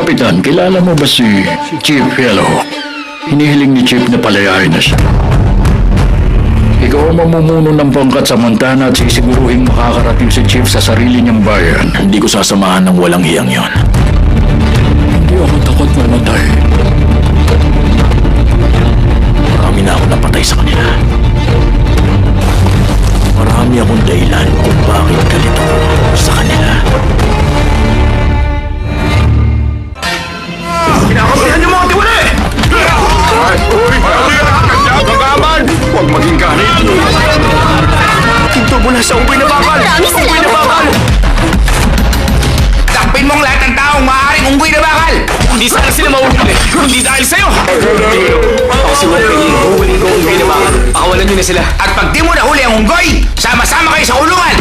Kapitan, kilala mo ba si Chief Yellow? Hinihiling ni Chief na palayain na siya. Ikaw ang mamumuno ng pangkat sa Montana at sisiguruhin makakarating si Chief sa sarili niyang bayan. Hindi ko sasamahan ng walang hiyang yon. Hindi ako takot mamatay. Marami na ako napatay sa kanila. Marami akong dahilan kung bakit galit ako sa kanila. Kinakampihan niyo mga tiwala eh! Magaman! Huwag maging ganit! Kinto mo na sa unggoy na bakal! Unggoy na bakal! Takpin mong lahat ng taong maaaring unggoy na bakal! Hindi sana sila mauhuli! Hindi dahil sa'yo! Ako si Wolverine. Huhuling ko unggoy na bakal. Pakawalan niyo na sila. At pag di mo nahuli ang unggoy, sama-sama kayo sa kulungan!